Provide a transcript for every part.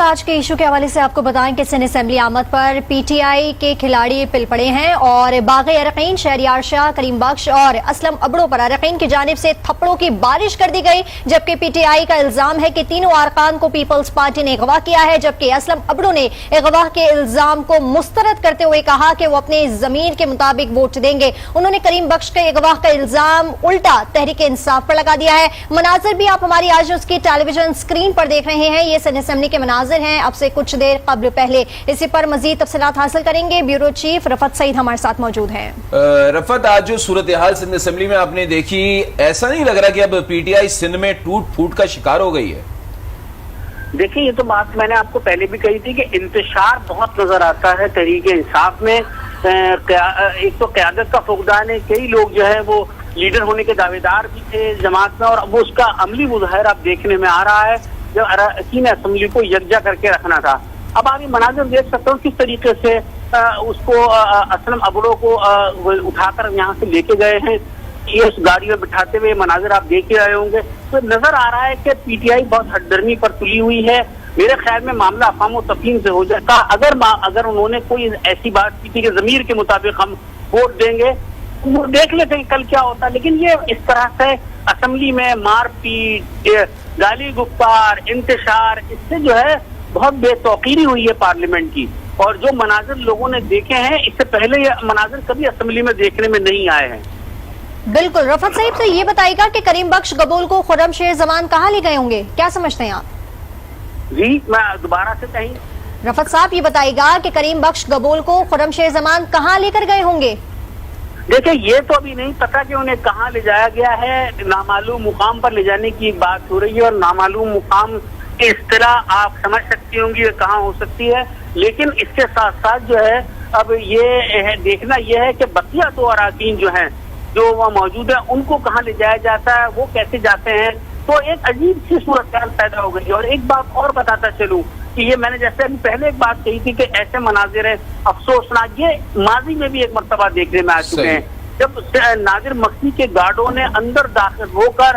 آج کے ایشو کے حوالے سے آپ کو بتائیں کہ سندھ اسمبلی آمد پر پی ٹی آئی کے کھلاڑی پل پڑے ہیں اور باغ ارقین شہریار شاہ، کریم بخش اور اسلم ابڑو پر ارقین کی جانب سے تھپڑوں کی بارش کر دی گئی، جبکہ پی ٹی آئی کا الزام ہے کہ تینوں ارکان کو پیپلز پارٹی نے اغوا کیا ہے، جبکہ اسلم ابڑو نے اغوا کے الزام کو مسترد کرتے ہوئے کہا کہ وہ اپنے ضمیر کے مطابق ووٹ دیں گے۔ انہوں نے کریم بخش کے اغوا کا الزام الٹا تحریک انصاف پر لگا دیا ہے۔ مناظر بھی آپ ہماری آج اس کی ٹیلی ویژن اسکرین پر دیکھ رہے ہیں، یہ سندھ اسمبلی کے مناظر ہیں اب سے کچھ دیر قبل پہلے۔ اسی پر مزید تفصیلات حاصل کریں گے، بیورو چیف رفعت سعید ہمارے ساتھ موجود ہیں۔ رفعت، آج جو صورتحال سندھ اسمبلی میں آپ نے دیکھی، ایسا نہیں لگ رہا کہ اب پی ٹی آئی سندھ میں ٹوٹ پھوٹ کا شکار ہو گئی ہے؟ دیکھیں، یہ تو بات میں نے آپ کو پہلے بھی کہی تھی کہ انتشار بہت نظر آتا ہے تحریک انصاف میں۔ ایک تو قیادت کا فقدان ہے، کئی لوگ جو ہے وہ لیڈر ہونے کے دعوے دار بھی تھے جماعت میں، اور اب اس کا عملی مظاہرہ اب دیکھنے میں آ رہا ہے جب اراکین اسمبلی کو یکجا کر کے رکھنا تھا۔ اب آپ یہ مناظر دیکھ سکتے ہو کس طریقے سے اس کو اسلم ابڑو کو اٹھا کر یہاں سے لے کے گئے ہیں، یہ اس گاڑی میں بٹھاتے ہوئے مناظر آپ دیکھ ہی رہے ہوں گے۔ تو نظر آ رہا ہے کہ پی ٹی آئی بہت ہٹ درمی پر تلی ہوئی ہے۔ میرے خیال میں معاملہ افہام و تفہیم سے ہو جاتا اگر انہوں نے کوئی ایسی بات کی تھی کہ ضمیر کے مطابق ہم ووٹ دیں گے، وہ دیکھ لیتے ہیں کل کیا ہوتا ہے۔ لیکن یہ اس طرح سے اسمبلی میں مار پیٹ، گالی گفتار، انتشار، اس سے جو ہے بہت بے توقیری ہوئی ہے پارلیمنٹ کی، اور جو مناظر لوگوں نے دیکھے ہیں اس سے پہلے یہ مناظر کبھی اسمبلی میں دیکھنے میں نہیں آئے ہیں۔ بالکل رفعت صاحب، تو یہ بتائیے گا کہ کریم بخش گبول کو خرم شیر زمان کہاں لے گئے ہوں گے، کیا سمجھتے ہیں آپ؟ جی میں دوبارہ سے کہیں رفعت صاحب یہ بتائیے گا کہ کریم بخش گبول کو خرم شیر زمان کہاں لے کر گئے ہوں گے؟ دیکھیں، یہ تو ابھی نہیں پتا کہ انہیں کہاں لے جایا گیا ہے، نامعلوم مقام پر لے جانے کی بات ہو رہی ہے، اور نامعلوم مقام کی اصطلاح آپ سمجھ سکتی ہوں گی کہاں ہو سکتی ہے۔ لیکن اس کے ساتھ ساتھ جو ہے اب یہ دیکھنا یہ ہے کہ بقیہ دو اراکین جو ہیں جو وہاں موجود ہیں ان کو کہاں لے جایا جاتا ہے، وہ کیسے جاتے ہیں، تو ایک عجیب سی صورتحال پیدا ہو گئی۔ اور ایک بات اور بتاتا چلوں کہ یہ میں نے جیسے ابھی پہلے ایک بات کہی تھی کہ ایسے مناظر ہیں افسوسناک، یہ ماضی میں بھی ایک مرتبہ دیکھنے میں آ چکے ہیں، جب نادر مکی کے گارڈوں نے اندر داخل ہو کر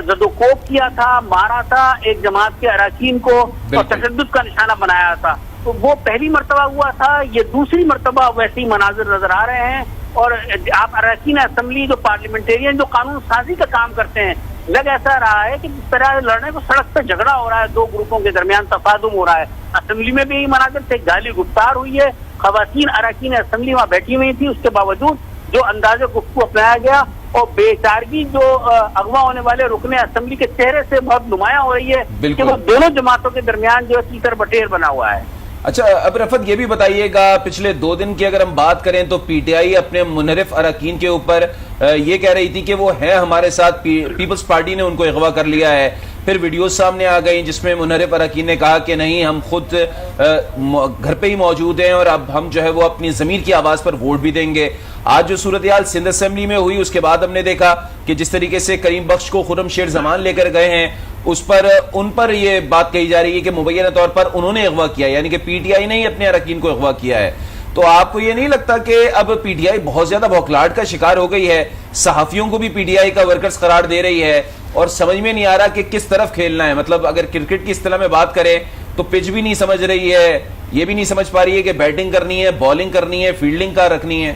زد و کوب کیا تھا، مارا تھا ایک جماعت کے اراکین کو اور تشدد کا نشانہ بنایا تھا، تو وہ پہلی مرتبہ ہوا تھا، یہ دوسری مرتبہ ویسے ہی مناظر نظر آ رہے ہیں۔ اور آپ اراکین اسمبلی جو پارلیمنٹیرین جو قانون سازی کا کام کرتے ہیں، لگ ایسا رہا ہے کہ جس طرح لڑنے کو سڑک پہ جھگڑا ہو رہا ہے، دو گروپوں کے درمیان تصادم ہو رہا ہے، اسمبلی میں بھی یہی مناظر تھے، گالی گفتار ہوئی ہے، خواتین اراکین اسمبلی وہاں بیٹھی ہوئی تھی، اس کے باوجود جو انداز گفتگو اپنایا گیا اور بے چارگی جو اغوا ہونے والے رکن اسمبلی کے چہرے سے بہت نمایاں ہو رہی ہے کہ وہ دونوں جماعتوں کے درمیان جو ہے تیتر بٹیر بنا ہوا ہے۔ اچھا، اب رفعت یہ بھی بتائیے گا، پچھلے 2 دن کی اگر ہم بات کریں تو پی ٹی آئی اپنے منحرف اراکین کے اوپر یہ کہہ رہی تھی کہ وہ ہیں ہمارے ساتھ، پیپلز پارٹی نے ان کو اغوا کر لیا ہے، پھر ویڈیوز سامنے آ گئی جس میں منحرف اراکین نے کہا کہ نہیں، ہم خود گھر پہ ہی موجود ہیں اور اب ہم جو ہے وہ اپنی ضمیر کی آواز پر ووٹ بھی دیں گے۔ آج جو صورتحال سندھ اسمبلی میں ہوئی اس کے بعد ہم نے دیکھا کہ جس طریقے سے کریم بخش کو خرم شیر زمان لے کر گئے ہیں، اس پر ان پر یہ بات کہی جا رہی ہے کہ مبینہ طور پر انہوں نے اغوا کیا، یعنی کہ پی ٹی آئی نے ہی اپنے اراکین کو اغوا کیا ہے۔ تو آپ کو یہ نہیں لگتا کہ اب پی ٹی آئی بہت زیادہ بھوکلاہٹ کا شکار ہو گئی ہے، صحافیوں کو بھی پی ٹی آئی کا ورکرز قرار دے رہی ہے اور سمجھ میں نہیں آ رہا کہ کس طرف کھیلنا ہے؟ مطلب اگر کرکٹ کی اصطلاح میں بات کریں تو پچ بھی نہیں سمجھ رہی ہے، یہ بھی نہیں سمجھ پا رہی ہے کہ بیٹنگ کرنی ہے، بالنگ کرنی ہے، فیلڈنگ کا رکھنی ہے۔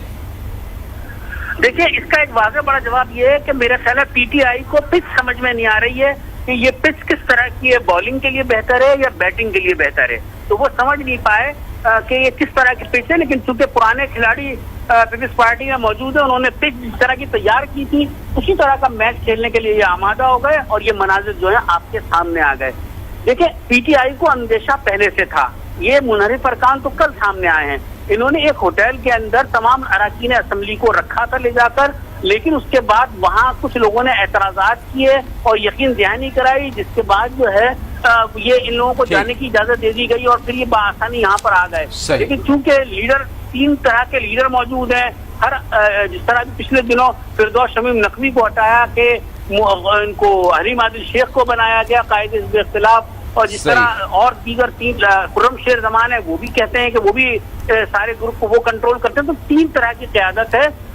دیکھیں، اس کا ایک واضح بڑا جواب یہ ہے کہ میرا خیال ہے پی ٹی آئی کو پچ سمجھ میں نہیں آ رہی ہے کہ یہ پچ کس طرح کی ہے، بالنگ کے لیے بہتر ہے یا بیٹنگ کے لیے بہتر ہے، تو وہ سمجھ نہیں پائے کہ یہ کس طرح کی پچ ہے۔ لیکن چونکہ پرانے کھلاڑی پیپلز پارٹی میں موجود ہیں، انہوں نے پچ جس طرح کی تیار کی تھی اسی طرح کا میچ کھیلنے کے لیے یہ آمادہ ہو گئے اور یہ مناظر جو ہے آپ کے سامنے آ گئے۔ دیکھیں، پی ٹی آئی کو اندیشہ پہلے سے تھا، یہ منحرف ارکان تو کل سامنے آئے ہیں، انہوں نے ایک ہوٹل کے اندر تمام اراکین اسمبلی کو رکھا تھا لے جا کر، لیکن اس کے بعد وہاں کچھ لوگوں نے اعتراضات کیے اور یقین دہانی کرائی، جس کے بعد جو ہے یہ ان لوگوں کو جانے کی اجازت دے دی گئی اور پھر یہ بآسانی یہاں پر آ گئے۔ لیکن چونکہ لیڈر 3 طرح کے لیڈر موجود ہیں، ہر جس طرح پچھلے دنوں فردوس شمیم نقوی کو ہٹایا کہ ان کو حلیم عادل شیخ کو بنایا گیا قائد حزب اختلاف، اور جس طرح اور دیگر 3 خرم شیر زمان ہے وہ بھی کہتے ہیں کہ وہ بھی سارے گروپ کو وہ کنٹرول کرتے ہیں، تو 3 طرح کی قیادت ہے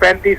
35